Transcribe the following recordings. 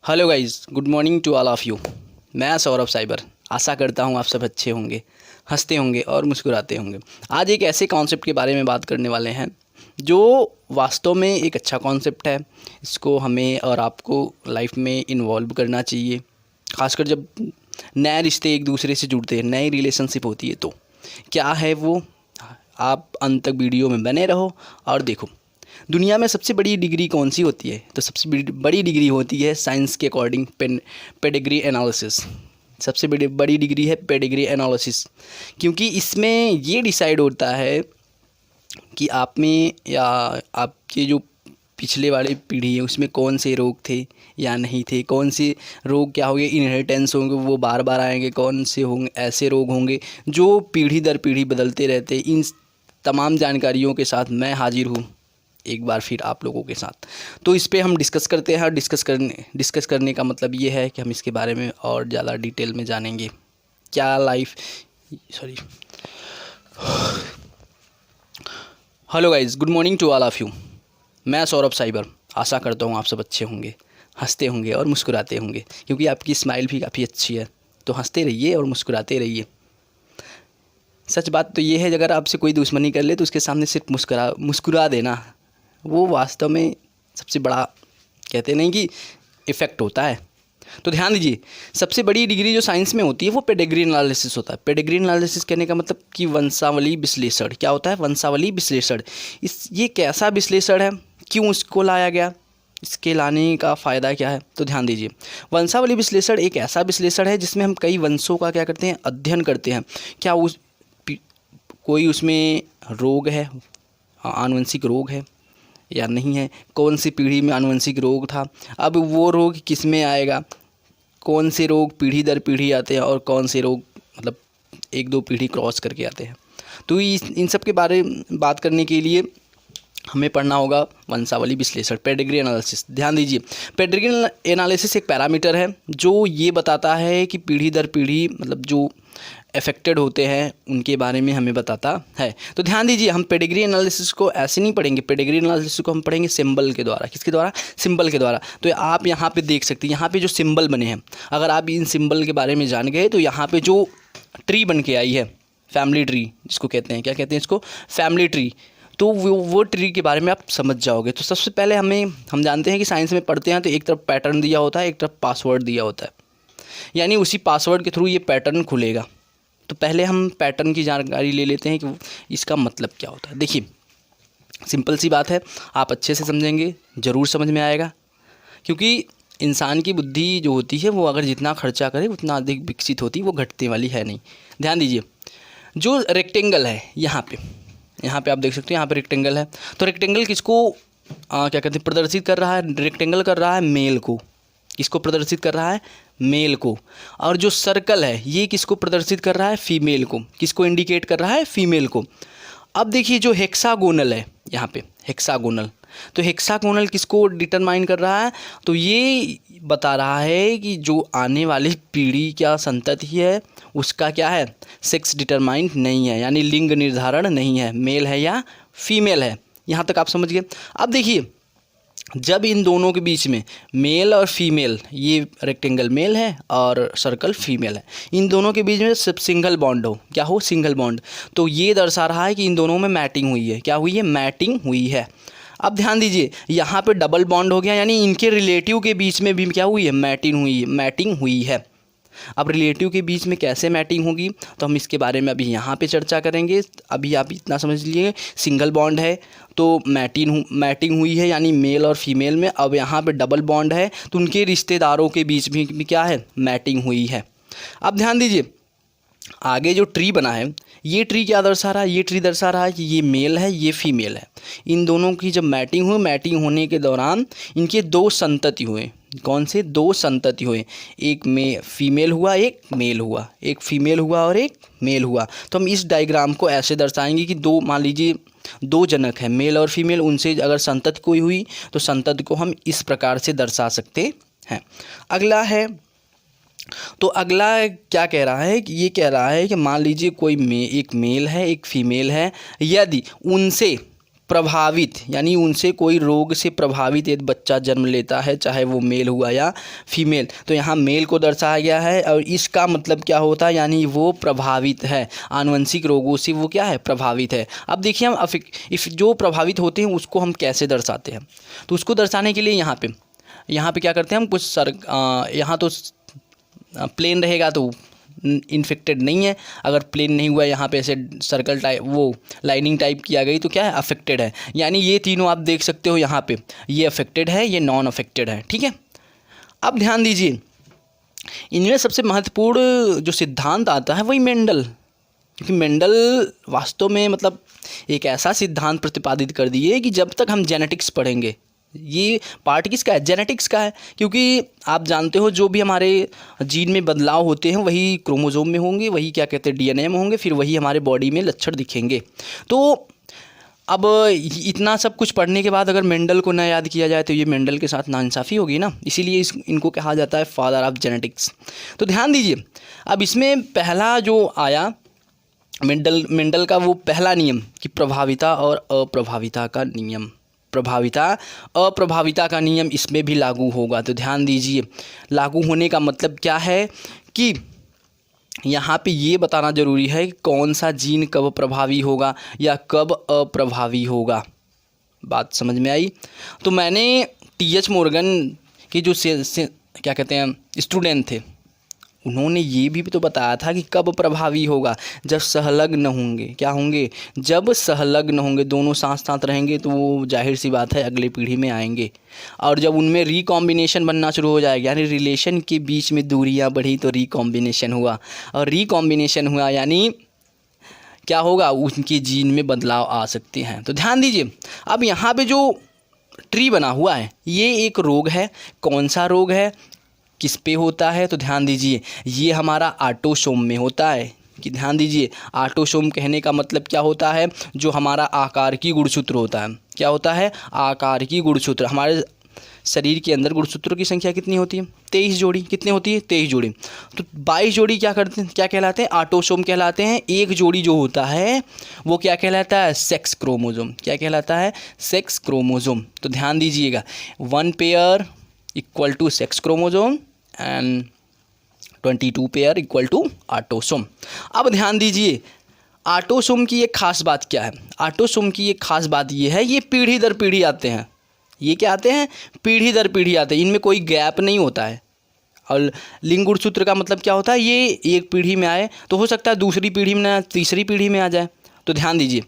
Hello guys, good morning to all of you. मैं Saurabh cyber आशा करता हूँ आप सब अच्छे होंगे, हंसते होंगे और मुस्कुराते होंगे। आज एक ऐसे कॉन्सेप्ट के बारे में बात करने वाले हैं जो वास्तव में एक अच्छा कॉन्सेप्ट है। इसको हमें और आपको लाइफ में इन्वॉल्व करना चाहिए, खासकर जब नए रिश्ते एक दूसरे से जुड़ते हैं, नई रिलेशनशिप होती है। तो क्या है वो, आप अंत तक वीडियो में बने रहो और देखो। दुनिया में सबसे बड़ी डिग्री कौन सी होती है? तो सबसे बड़ी डिग्री होती है साइंस के अकॉर्डिंग पेडिग्री एनालिसिस। सबसे बड़ी डिग्री है पेडिग्री एनालिसिस, क्योंकि इसमें ये डिसाइड होता है कि आप में या आपके जो पिछले वाली पीढ़ी है उसमें कौन से रोग थे या नहीं थे, कौन से रोग क्या होंगे, इनहेरिटेंस होंगे, वो बार बार आएंगे, कौन से होंगे ऐसे रोग होंगे जो पीढ़ी दर पीढ़ी बदलते रहते। इन तमाम जानकारियों के साथ मैं हाजिर हूँ एक बार फिर आप लोगों के साथ। तो इस पे हम डिस्कस करते हैं। डिस्कस करने का मतलब ये है कि हम इसके बारे में और ज़्यादा डिटेल में जानेंगे। क्या life sorry hello guys, good morning to all of you. मैं सौरभ साइबर आशा करता हूँ आप सब अच्छे होंगे, हंसते होंगे और मुस्कुराते होंगे, क्योंकि आपकी स्माइल भी काफ़ी अच्छी है। तो हंसते रहिए और मुस्कुराते रहिए। सच बात तो ये है, अगर आपसे कोई दुश्मनी कर ले तो उसके सामने सिर्फ मुस्कुरा देना, वो वास्तव में सबसे बड़ा, कहते नहीं कि इफ़ेक्ट होता है। तो ध्यान दीजिए, सबसे बड़ी डिग्री जो साइंस में होती है वो पेडिग्री एनालिसिस होता है। पेडिग्री एनालिसिस कहने का मतलब कि वंशावली विश्लेषण। क्या होता है? वंशावली विश्लेषण। ये कैसा विश्लेषण है, क्यों इसको लाया गया, इसके लाने का फ़ायदा क्या है? तो ध्यान दीजिए, वंशावली विश्लेषण एक ऐसा विश्लेषण है जिसमें हम कई वंशों का क्या करते हैं, अध्ययन करते हैं। क्या कोई उसमें रोग है, आनुवंशिक रोग है या नहीं है, कौन सी पीढ़ी में आनुवंशिक रोग था, अब वो रोग किस में आएगा, कौन से रोग पीढ़ी दर पीढ़ी आते हैं और कौन से रोग मतलब एक दो पीढ़ी क्रॉस करके आते हैं। तो इन सब के बारे में बात करने के लिए हमें पढ़ना होगा वंशावली विश्लेषण, पेडिग्री एनालिसिस। ध्यान दीजिए, पेडिग्री एनालिसिस एक पैरामीटर है जो ये बताता है कि पीढ़ी दर पीढ़ी मतलब जो अफेक्टेड होते हैं उनके बारे में हमें बताता है। तो ध्यान दीजिए, हम पेडिग्री एनालिसिस को ऐसे नहीं पढ़ेंगे, पेडिग्री एनालिसिस को हम पढ़ेंगे सिंबल के द्वारा। किसके द्वारा? सिंबल के द्वारा। तो आप यहाँ पे देख सकते हैं, यहाँ पे जो सिंबल बने हैं, अगर आप इन सिंबल के बारे में जान गए तो यहाँ पे जो ट्री बन के आई है, फैमिली ट्री जिसको कहते हैं, क्या कहते हैं इसको? Family tree. तो वो ट्री के बारे में आप समझ जाओगे। तो सबसे पहले हम जानते हैं कि साइंस में पढ़ते हैं तो एक तरफ पैटर्न दिया होता है, एक तरफ पासवर्ड दिया होता है, यानी उसी पासवर्ड के थ्रू ये पैटर्न खुलेगा। तो पहले हम पैटर्न की जानकारी ले लेते हैं कि इसका मतलब क्या होता है। देखिए, सिंपल सी बात है, आप अच्छे से समझेंगे ज़रूर समझ में आएगा, क्योंकि इंसान की बुद्धि जो होती है वो अगर जितना खर्चा करे उतना अधिक विकसित होती, वो घटने वाली है नहीं। ध्यान दीजिए, जो रेक्टेंगल है यहाँ पे आप देख सकते हैं, यहाँ पे रेक्टेंगल है। तो रेक्टेंगल किसको क्या कहते हैं, प्रदर्शित कर रहा है? रेक्टेंगल कर रहा है मेल को। किसको प्रदर्शित कर रहा है? मेल को। और जो सर्कल है ये किसको प्रदर्शित कर रहा है? फीमेल को। किसको इंडिकेट कर रहा है? फीमेल को। अब देखिए, जो हेक्सागोनल है यहाँ पे, हेक्सागोनल, तो हेक्सागोनल किसको डिटरमाइन कर रहा है? तो ये बता रहा है कि जो आने वाली पीढ़ी क्या संतति है उसका क्या है, सेक्स डिटरमाइंड नहीं है, यानी लिंग निर्धारण नहीं है, मेल है या फीमेल है। यहाँ तक आप समझ गए। अब देखिए, जब इन दोनों के बीच में मेल और फीमेल, ये रेक्टेंगल मेल है और सर्कल फीमेल है, इन दोनों के बीच में सिर्फ सिंगल बॉन्ड हो, क्या हो? Single bond. तो ये दर्शा रहा है कि इन दोनों में मैटिंग हुई है। क्या हुई है? मैटिंग हुई है। अब ध्यान दीजिए, यहाँ पे डबल बॉन्ड हो गया, यानी इनके रिलेटिव के बीच में भी क्या हुई है? मैटिंग हुई है। अब रिलेटिव के बीच में कैसे मैटिंग होगी तो हम इसके बारे में अभी यहाँ पे चर्चा करेंगे। अभी आप इतना समझ लीजिए, सिंगल बॉन्ड है तो मैटिंग हुई है, यानी मेल और फीमेल में। अब यहाँ पे डबल बॉन्ड है तो उनके रिश्तेदारों के बीच में भी क्या है? मैटिंग हुई है। अब ध्यान दीजिए, आगे जो ट्री बना है, ये ट्री क्या दर्शा रहा है? ये ट्री दर्शा रहा है कि ये मेल है, ये फीमेल है। इन दोनों की जब मैटिंग हुई, मैटिंग होने के दौरान इनके दो संतति हुए। कौन से? दो संतति हुए, एक में फीमेल हुआ, एक मेल हुआ, एक फीमेल हुआ और एक मेल हुआ। तो हम इस डायग्राम को ऐसे दर्शाएंगे कि दो, मान लीजिए दो जनक हैं, मेल और फीमेल, उनसे अगर संतति कोई हुई तो संतति को हम इस प्रकार से दर्शा सकते हैं। अगला है, तो अगला क्या कह रहा है कि ये कह रहा है कि मान लीजिए कोई एक मेल है, एक फीमेल है, यदि उनसे प्रभावित यानी उनसे कोई रोग से प्रभावित यदि बच्चा जन्म लेता है, चाहे वो मेल हुआ या फीमेल, तो यहाँ मेल को दर्शाया गया है और इसका मतलब क्या होता है, यानी वो प्रभावित है आनुवंशिक रोगों से, वो क्या है, प्रभावित है। अब देखिए हम जो प्रभावित होते हैं उसको हम कैसे दर्शाते हैं, तो उसको दर्शाने के लिए यहाँ पे क्या करते हैं हम, कुछ यहाँ तो प्लेन रहेगा तो इन्फेक्टेड नहीं है, अगर प्लेन नहीं हुआ यहाँ पे ऐसे सर्कल टाइप वो लाइनिंग टाइप किया गई तो क्या है, अफेक्टेड है। यानी ये तीनों आप देख सकते हो यहाँ पे, ये अफेक्टेड है, ये नॉन अफेक्टेड है, ठीक है। अब ध्यान दीजिए, इनमें सबसे महत्वपूर्ण जो सिद्धांत आता है वही मेंडल, क्योंकि मेंडल वास्तव में मतलब एक ऐसा सिद्धांत प्रतिपादित कर दिए कि जब तक हम जेनेटिक्स पढ़ेंगे, ये पार्ट किसका है, जेनेटिक्स का है, क्योंकि आप जानते हो जो भी हमारे जीन में बदलाव होते हैं वही क्रोमोसोम में होंगे, वही क्या कहते हैं डीएनए में होंगे, फिर वही हमारे बॉडी में लक्षण दिखेंगे। तो अब इतना सब कुछ पढ़ने के बाद अगर मेंडल को ना याद किया जाए तो ये मेंडल के साथ नाइंसाफ़ी होगी ना, इसीलिए इनको कहा जाता है फादर ऑफ जेनेटिक्स। तो ध्यान दीजिए, अब इसमें पहला जो आया मेंडल का वो पहला नियम कि प्रभाविता और अप्रभाविता का नियम, प्रभाविता अप्रभाविता का नियम इसमें भी लागू होगा। तो ध्यान दीजिए, लागू होने का मतलब क्या है कि यहाँ पे ये बताना ज़रूरी है कि कौन सा जीन कब प्रभावी होगा या कब अप्रभावी होगा। बात समझ में आई? तो मैंने टी.एच. मॉर्गन के जो क्या कहते हैं स्टूडेंट थे, उन्होंने ये भी तो बताया था कि कब प्रभावी होगा, जब संलग्न होंगे। क्या होंगे? जब संलग्न होंगे, दोनों साथ साथ रहेंगे तो वो जाहिर सी बात है अगली पीढ़ी में आएंगे। और जब उनमें रिकॉम्बिनेशन बनना शुरू हो जाएगा, यानी रिलेशन के बीच में दूरियां बढ़ी तो रिकॉम्बिनेशन हुआ, और रिकॉम्बिनेशन हुआ यानी क्या होगा, उनके जीन में बदलाव आ सकते हैं। तो ध्यान दीजिए, अब यहाँ पर जो ट्री बना हुआ है ये एक रोग है। कौन सा रोग है, किस पे होता है? तो ध्यान दीजिए, ये हमारा ऑटोसोम में होता है। कि ध्यान दीजिए, ऑटोसोम कहने का मतलब क्या होता है, जो हमारा आकार की गुणसूत्र होता है। क्या होता है? आकार की गुणसूत्र। हमारे शरीर के अंदर गुणसूत्रों की संख्या कितनी होती है? 23 जोड़ी। कितनी होती है? 23 जोड़ी। तो 22 जोड़ी क्या कहलाते हैं? ऑटोसोम कहलाते हैं। एक जोड़ी जो होता है वो क्या कहलाता है? Sex chromosome. क्या कहलाता है? Sex chromosome. तो ध्यान दीजिएगा, 1 pair equal to sex chromosome and 22 pair equal to autosome. अब ध्यान दीजिए, ऑटोसोम की एक खास बात क्या है? ऑटोसोम की एक खास बात ये है, ये पीढ़ी दर पीढ़ी आते हैं। ये क्या आते हैं? पीढ़ी दर पीढ़ी आते हैं। इनमें कोई गैप नहीं होता है। और लिंग गुणसूत्र का मतलब क्या होता है? ये एक पीढ़ी में आए तो हो सकता है दूसरी पीढ़ी में ना, तीसरी पीढ़ी में आ जाए। तो ध्यान दीजिए,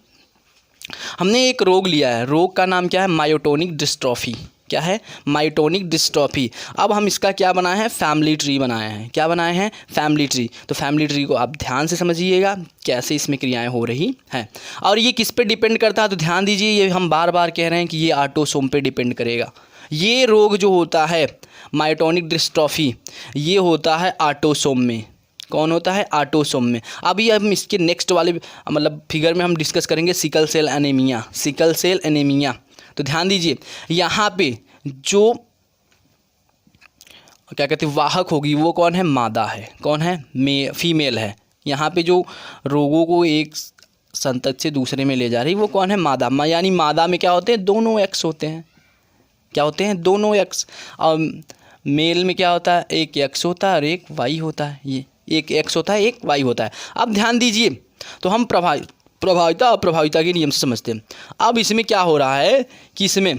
हमने एक रोग लिया है, रोग का नाम क्या है? Myotonic dystrophy. क्या है? Myotonic dystrophy. अब हम इसका क्या बनाए हैं? फैमिली ट्री बनाए हैं। क्या बनाए हैं? Family tree. तो फैमिली ट्री को आप ध्यान से समझिएगा कैसे इसमें क्रियाएं हो रही हैं। और ये किस पे डिपेंड करता है? तो ध्यान दीजिए, ये हम बार बार कह रहे हैं कि ये ऑटोसोम पे डिपेंड करेगा। ये रोग जो होता है मायोटोनिक डिस्ट्रॉफी, ये होता है ऑटोसोम में। कौन होता है? ऑटोसोम में। अभी हम इसके नेक्स्ट वाले मतलब फिगर में हम डिस्कस करेंगे sickle cell anaemia. Sickle cell anaemia. तो ध्यान दीजिए, यहाँ पे जो क्या कहते हैं वाहक होगी वो कौन है? मादा है। कौन है? फीमेल है। यहाँ पे जो रोगों को एक संतति से दूसरे में ले जा रही वो कौन है? मादा। यानी मादा में क्या होते हैं? दोनों एक्स होते हैं। क्या होते हैं? दोनों एक्स। और मेल में क्या होता है? एक एक्स होता है और एक वाई होता है। ये एक एक्स होता है, एक वाई होता है। अब ध्यान दीजिए, तो हम प्रभाविता और प्रभाविता के नियम से समझते हैं। अब इसमें क्या हो रहा है कि इसमें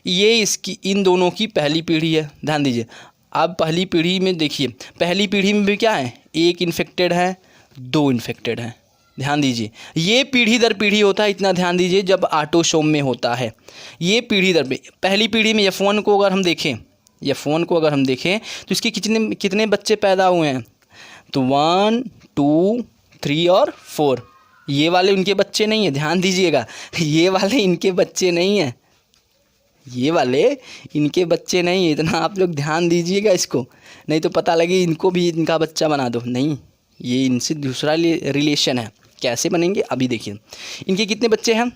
ये इसकी इन दोनों की पहली पीढ़ी है। ध्यान दीजिए, अब पहली पीढ़ी में देखिए, पहली पीढ़ी में भी क्या है? एक इन्फेक्टेड है, 2 इन्फेक्टेड हैं। ध्यान दीजिए, ये पीढ़ी दर पीढ़ी होता है। इतना ध्यान दीजिए, जब ऑटोसोम में होता है ये पीढ़ी दर पहली पीढ़ी में F1 को अगर हम देखें, F1 को अगर हम देखें तो इसके कितने बच्चे पैदा हुए हैं? तो 1, 2, 3 और 4। ये वाले उनके बच्चे नहीं हैं। ध्यान दीजिएगा, ये वाले इनके बच्चे नहीं हैं। ये वाले इनके बच्चे नहीं हैं। इतना आप लोग ध्यान दीजिएगा इसको, नहीं तो पता लगे इनको भी इनका बच्चा बना दो। नहीं, ये इनसे दूसरा रिलेशन है। कैसे बनेंगे अभी देखिए। इनके कितने बच्चे हैं?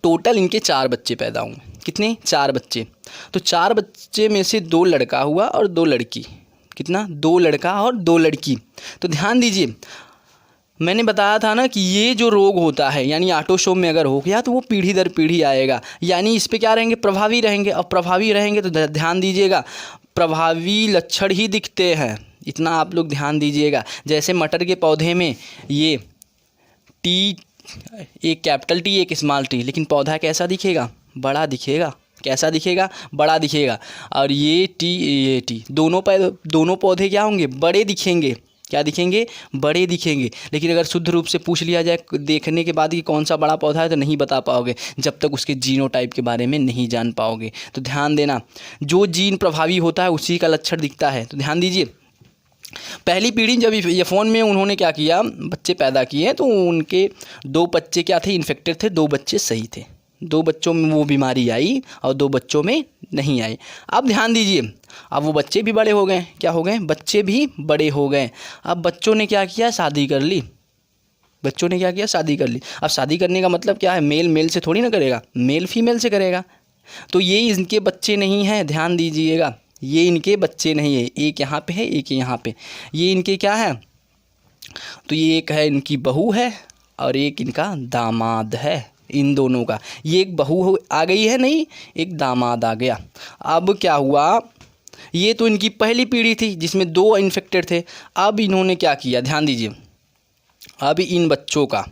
टोटल इनके 4 बच्चे पैदा हुए। कितने? 4 बच्चे। तो 4 बच्चे में से 2 लड़का हुआ और 2 लड़की। कितना? 2 लड़का और 2 लड़की। तो ध्यान दीजिए, मैंने बताया था ना कि ये जो रोग होता है यानी ऑटोसोम में अगर हो गया तो वो पीढ़ी दर पीढ़ी आएगा, यानी इस पे क्या रहेंगे, प्रभावी रहेंगे। और प्रभावी रहेंगे तो ध्यान दीजिएगा, प्रभावी लक्षण ही दिखते हैं, इतना आप लोग ध्यान दीजिएगा। जैसे मटर के पौधे में ये टी, एक कैपिटल टी एक स्मॉल टी, लेकिन पौधा कैसा दिखेगा, बड़ा दिखेगा। कैसा दिखेगा, बड़ा दिखेगा। और ये टी दोनों पौधे क्या होंगे, बड़े दिखेंगे। क्या दिखेंगे, बड़े दिखेंगे। लेकिन अगर शुद्ध रूप से पूछ लिया जाए देखने के बाद कि कौन सा बड़ा पौधा है, तो नहीं बता पाओगे जब तक उसके जीनोटाइप के बारे में नहीं जान पाओगे। तो ध्यान देना, जो जीन प्रभावी होता है उसी का लक्षण दिखता है। तो ध्यान दीजिए, पहली पीढ़ी जब ये फ़ोन में उन्होंने क्या किया, बच्चे पैदा किए, तो उनके 2 बच्चे क्या थे, इन्फेक्टेड थे, 2 बच्चे सही थे। 2 बच्चों में वो बीमारी आई और 2 बच्चों में नहीं आई। अब ध्यान दीजिए, अब वो बच्चे भी बड़े हो गए। क्या हो गए, बच्चे भी बड़े हो गए। अब बच्चों ने क्या किया, शादी कर ली। बच्चों ने क्या किया, शादी कर ली। अब शादी करने का मतलब क्या है, मेल मेल से थोड़ी ना करेगा, मेल फीमेल से करेगा। तो ये इनके बच्चे नहीं हैं, ध्यान दीजिएगा, ये इनके बच्चे नहीं है। एक यहाँ पे है, एक यहाँ पे, ये इनके क्या है, तो ये एक है इनकी बहू है और एक इनका दामाद है। इन दोनों का, ये एक बहू आ गई है, नहीं एक दामाद आ गया। अब क्या हुआ, ये तो इनकी पहली पीढ़ी थी जिसमें 2 इन्फेक्टेड थे। अब इन्होंने क्या किया, ध्यान दीजिए, अब इन बच्चों का,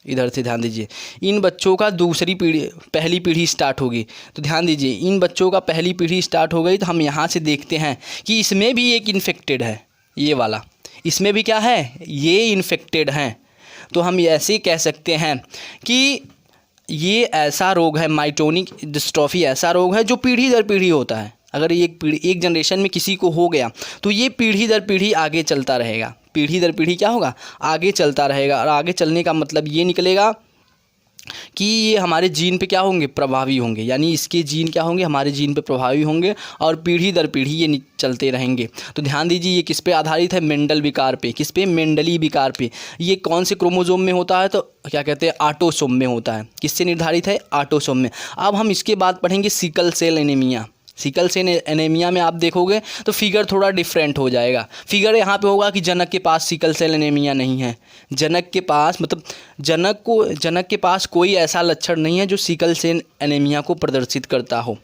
इधर से ध्यान दीजिए, इन बच्चों का दूसरी पीढ़ी, पहली पीढ़ी स्टार्ट होगी। तो ध्यान दीजिए, इन बच्चों का पहली पीढ़ी स्टार्ट हो गई। तो हम यहाँ से देखते हैं कि इसमें भी एक इन्फेक्टेड है, ये वाला, इसमें भी क्या है, ये इन्फेक्टेड हैं। तो हम ऐसे कह सकते हैं कि ये ऐसा रोग है, माइटोनिक डिस्ट्रॉफी ऐसा रोग है जो पीढ़ी दर पीढ़ी होता है। अगर एक जनरेशन में किसी को हो गया तो ये पीढ़ी दर पीढ़ी आगे चलता रहेगा। पीढ़ी दर पीढ़ी क्या होगा, आगे चलता रहेगा। और आगे चलने का मतलब ये निकलेगा कि ये हमारे जीन पे क्या होंगे, प्रभावी होंगे, यानी इसके जीन क्या होंगे, हमारे जीन पे प्रभावी होंगे और पीढ़ी दर पीढ़ी ये चलते रहेंगे। तो ध्यान दीजिए, ये किस पे आधारित है, मेंडल विकार पे। किस पे, मेंडली विकार पे। ये कौन से क्रोमोसोम में होता है, तो क्या कहते हैं, ऑटोसोम में होता है। किससे निर्धारित है, ऑटोसोम में। अब हम इसके बाद पढ़ेंगे sickle cell anaemia. Sickle cell anaemia में आप देखोगे तो फिगर थोड़ा डिफरेंट हो जाएगा। फिगर यहाँ पे होगा कि जनक के पास सिकल सेल एनीमिया नहीं है। जनक के पास मतलब जनक के पास कोई ऐसा लक्षण नहीं है जो सिकल सेल एनीमिया को प्रदर्शित करता हो।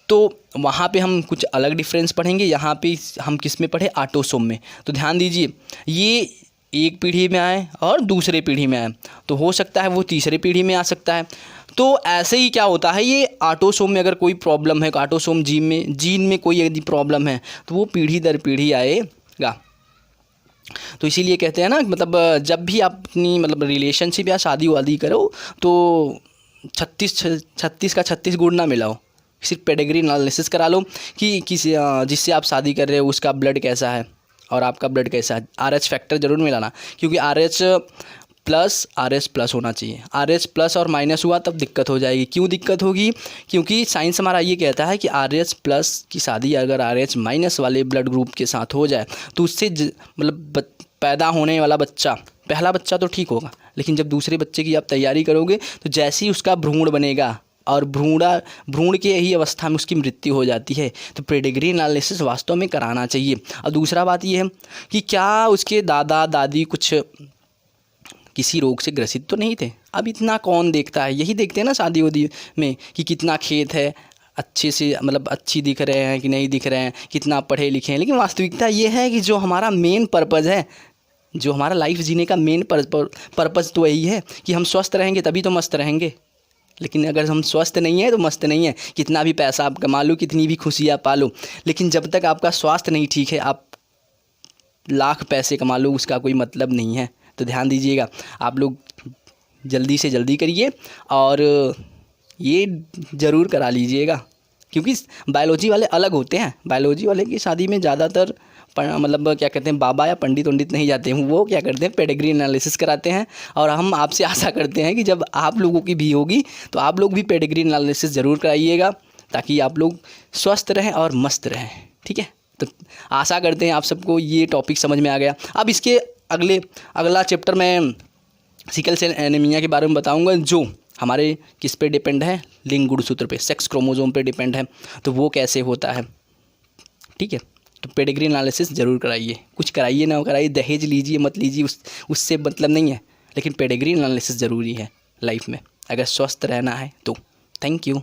तो वहाँ पे हम कुछ अलग डिफरेंस पढ़ेंगे। यहाँ पे हम किस में पढ़े, ऑटोसोम में। तो ध्यान दीजिए, ये एक पीढ़ी में आए और दूसरे पीढ़ी में आए, तो हो सकता है वो तीसरे पीढ़ी में आ सकता है। तो ऐसे ही क्या होता है, ये ऑटोसोम में अगर कोई प्रॉब्लम है, ऑटोसोम जीन में कोई यदि प्रॉब्लम है तो वो पीढ़ी दर पीढ़ी आएगा। तो इसीलिए कहते हैं ना, मतलब जब भी आप अपनी मतलब रिलेशनशिप या शादी वादी करो तो 36 का 36 गुण ना मिलाओ। सिर्फ पेडिग्री एनालिसिस करा लो कि जिससे आप शादी कर रहे हो उसका ब्लड कैसा है और आपका ब्लड कैसा है। RH फैक्टर ज़रूर मिलाना, क्योंकि RH प्लस होना चाहिए। RH प्लस और माइनस हुआ तब दिक्कत हो जाएगी। क्यों दिक्कत होगी, क्योंकि साइंस हमारा ये कहता है कि RH प्लस की शादी अगर RH माइनस वाले ब्लड ग्रुप के साथ हो जाए तो उससे मतलब पैदा होने वाला बच्चा, पहला बच्चा तो ठीक होगा, लेकिन जब दूसरे बच्चे की आप तैयारी करोगे तो जैसे ही उसका भ्रूण बनेगा और भ्रूण के ही अवस्था में उसकी मृत्यु हो जाती है। तो पेडिग्री एनालिसिस वास्तव में कराना चाहिए। और दूसरा बात यह है कि क्या उसके दादा दादी कुछ किसी रोग से ग्रसित तो नहीं थे। अब इतना कौन देखता है, यही देखते हैं ना शादी वादी में कि कितना खेत है, अच्छे से मतलब अच्छी दिख रहे हैं कि नहीं दिख रहे हैं, कितना पढ़े लिखे हैं। लेकिन वास्तविकता ये है कि जो हमारा मेन पर्पज़ है, जो हमारा लाइफ जीने का मेन पर्पज़ तो यही है कि हम स्वस्थ रहेंगे तभी तो मस्त रहेंगे। लेकिन अगर हम स्वस्थ नहीं हैं तो मस्त नहीं है। कितना भी पैसा आप कमा लो, कितनी भी खुशियाँ पा लो, लेकिन जब तक आपका स्वास्थ्य नहीं ठीक है, आप लाख पैसे कमा लो, उसका कोई मतलब नहीं है। तो ध्यान दीजिएगा, आप लोग जल्दी से जल्दी करिए और ये ज़रूर करा लीजिएगा, क्योंकि बायोलॉजी वाले अलग होते हैं। बायोलॉजी वाले की शादी में ज़्यादातर मतलब क्या कहते हैं, बाबा या पंडित नहीं जाते हैं। वो क्या करते हैं, पेडिग्री एनालिसिस कराते हैं। और हम आपसे आशा करते हैं कि जब आप लोगों की भी होगी तो आप लोग भी पेडिग्री एनालिसिस ज़रूर कराइएगा, ताकि आप लोग स्वस्थ रहें और मस्त रहें। ठीक है, तो आशा करते हैं आप सबको ये टॉपिक समझ में आ गया। अब इसके अगला चैप्टर मैं सिकल सेल एनीमिया के बारे में बताऊंगा, जो हमारे किस पे डिपेंड है, लिंग गुणसूत्र पे, सेक्स क्रोमोसोम पे डिपेंड है। तो वो कैसे होता है, ठीक है। तो पेडिग्री एनालिसिस ज़रूर कराइए। कुछ कराइए ना कराइए, दहेज लीजिए मत लीजिए, उससे मतलब नहीं है, लेकिन पेडिग्री एनालिसिस ज़रूरी है लाइफ में अगर स्वस्थ रहना है तो। Thank you.